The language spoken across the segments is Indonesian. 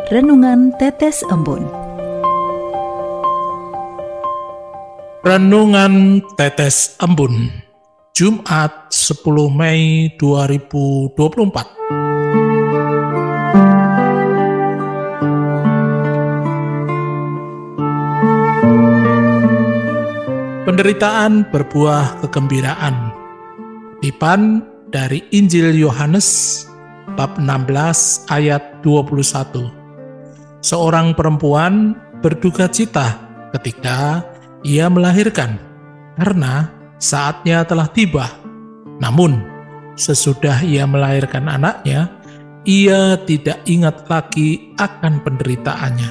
Renungan Tetes Embun. Renungan Tetes Embun, Jumat 10 Mei 2024. Penderitaan berbuah kegembiraan. Kutipan dari Injil Yohanes bab 16 ayat 21. Seorang perempuan berduka cita ketika ia melahirkan, karena saatnya telah tiba. Namun, sesudah ia melahirkan anaknya, ia tidak ingat lagi akan penderitaannya,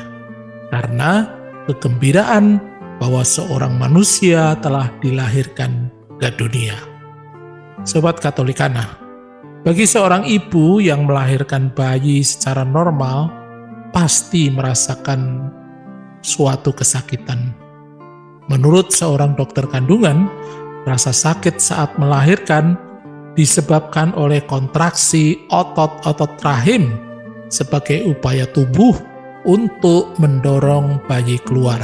karena kegembiraan bahwa seorang manusia telah dilahirkan ke dunia. Sobat Katolikana, bagi seorang ibu yang melahirkan bayi secara normal, pasti merasakan suatu kesakitan. Menurut seorang dokter kandungan, rasa sakit saat melahirkan disebabkan oleh kontraksi otot-otot rahim sebagai upaya tubuh untuk mendorong bayi keluar.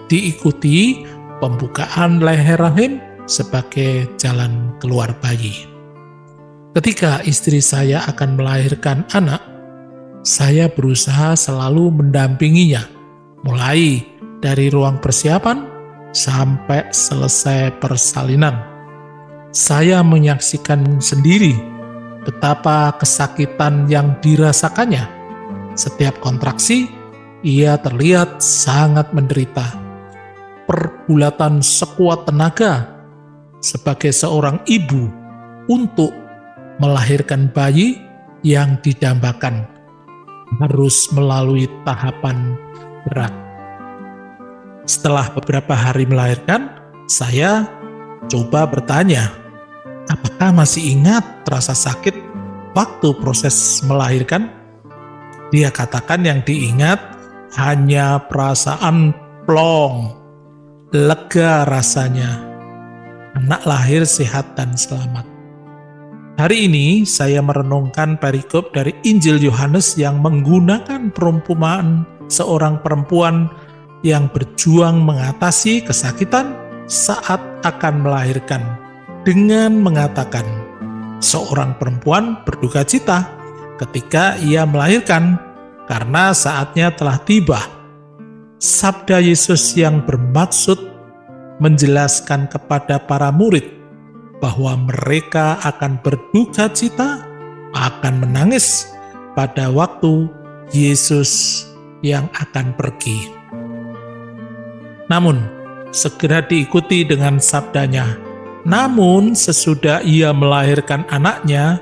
Diikuti pembukaan leher rahim sebagai jalan keluar bayi. Ketika istri saya akan melahirkan anak, saya berusaha selalu mendampinginya, mulai dari ruang persiapan sampai selesai persalinan. Saya menyaksikan sendiri betapa kesakitan yang dirasakannya. Setiap kontraksi, ia terlihat sangat menderita. Pergulatan sekuat tenaga sebagai seorang ibu untuk melahirkan bayi yang didambakan harus melalui tahapan berat. Setelah beberapa hari melahirkan, saya coba bertanya, apakah masih ingat rasa sakit waktu proses melahirkan? Dia katakan yang diingat hanya perasaan plong, lega rasanya. Anak lahir sehat dan selamat. Hari ini saya merenungkan perikop dari Injil Yohanes yang menggunakan perumpamaan seorang perempuan yang berjuang mengatasi kesakitan saat akan melahirkan dengan mengatakan, seorang perempuan berduka cita ketika ia melahirkan karena saatnya telah tiba. Sabda Yesus yang bermaksud menjelaskan kepada para murid bahwa mereka akan berduka cita, akan menangis pada waktu Yesus yang akan pergi. Namun, segera diikuti dengan sabdanya, namun sesudah ia melahirkan anaknya,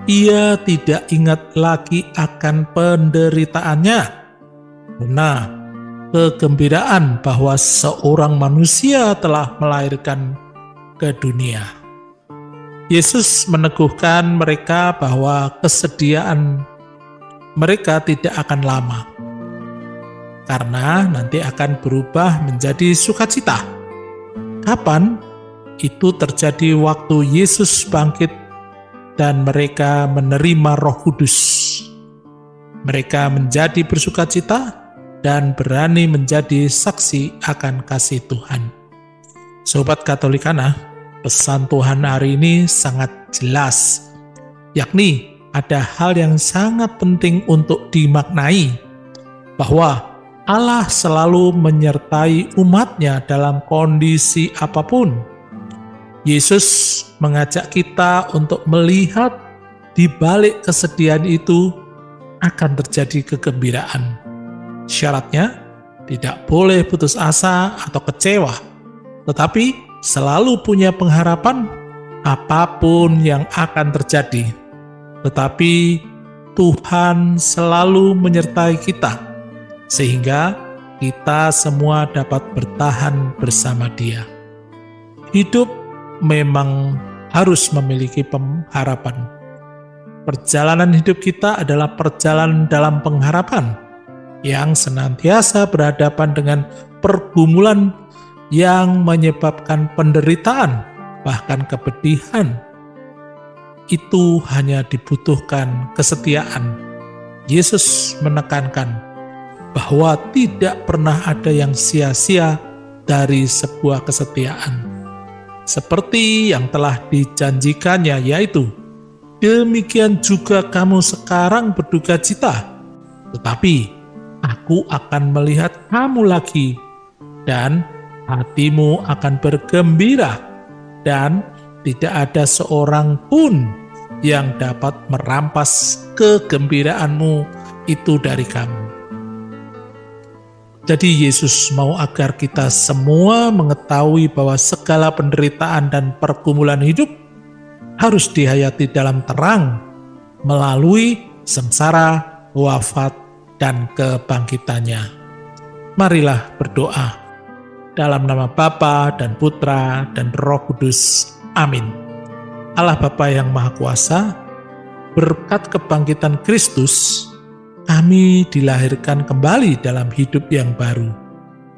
ia tidak ingat lagi akan penderitaannya. Nah, kegembiraan bahwa seorang manusia telah melahirkan ke dunia. Yesus meneguhkan mereka bahwa kesediaan mereka tidak akan lama, karena nanti akan berubah menjadi sukacita. Kapan? Itu terjadi waktu Yesus bangkit dan mereka menerima Roh Kudus. Mereka menjadi bersukacita dan berani menjadi saksi akan kasih Tuhan. Sobat Katolikana, pesan Tuhan hari ini sangat jelas, yakni ada hal yang sangat penting untuk dimaknai, bahwa Allah selalu menyertai umatnya dalam kondisi apapun. Yesus mengajak kita untuk melihat di balik kesedihan itu akan terjadi kegembiraan. Syaratnya tidak boleh putus asa atau kecewa, tetapi selalu punya pengharapan apapun yang akan terjadi. Tetapi Tuhan selalu menyertai kita, sehingga kita semua dapat bertahan bersama Dia. Hidup memang harus memiliki pengharapan. Perjalanan hidup kita adalah perjalanan dalam pengharapan yang senantiasa berhadapan dengan pergumulan yang menyebabkan penderitaan, bahkan kepedihan. Itu hanya dibutuhkan kesetiaan. Yesus menekankan, bahwa tidak pernah ada yang sia-sia dari sebuah kesetiaan. Seperti yang telah dijanjikannya, yaitu, demikian juga kamu sekarang berduka cita, tetapi aku akan melihat kamu lagi, dan hatimu akan bergembira, dan tidak ada seorang pun yang dapat merampas kegembiraanmu itu dari kamu. Jadi Yesus mau agar kita semua mengetahui bahwa segala penderitaan dan pergumulan hidup harus dihayati dalam terang melalui sengsara, wafat, dan kebangkitannya. Marilah berdoa. Dalam nama Bapa dan Putra dan Roh Kudus. Amin. Allah Bapa yang Maha Kuasa, berkat kebangkitan Kristus, kami dilahirkan kembali dalam hidup yang baru.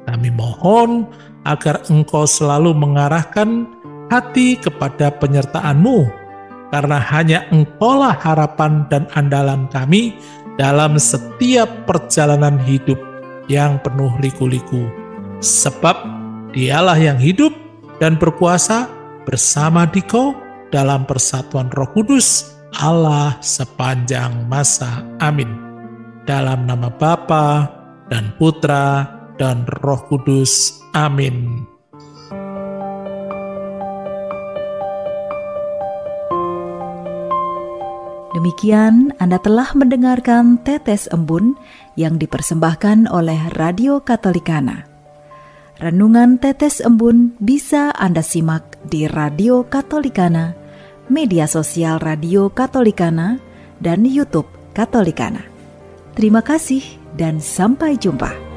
Kami mohon agar Engkau selalu mengarahkan hati kepada penyertaan-Mu, karena hanya Engkaulah harapan dan andalan kami dalam setiap perjalanan hidup yang penuh liku-liku. Sebab Dialah yang hidup dan berkuasa bersama Dikau dalam persatuan Roh Kudus, Allah sepanjang masa. Amin. Dalam nama Bapa dan Putra dan Roh Kudus. Amin. Demikian Anda telah mendengarkan Tetes Embun yang dipersembahkan oleh Radio Katolikana. Renungan Tetes Embun bisa Anda simak di Radio Katolikana, media sosial Radio Katolikana, dan YouTube Katolikana. Terima kasih dan sampai jumpa.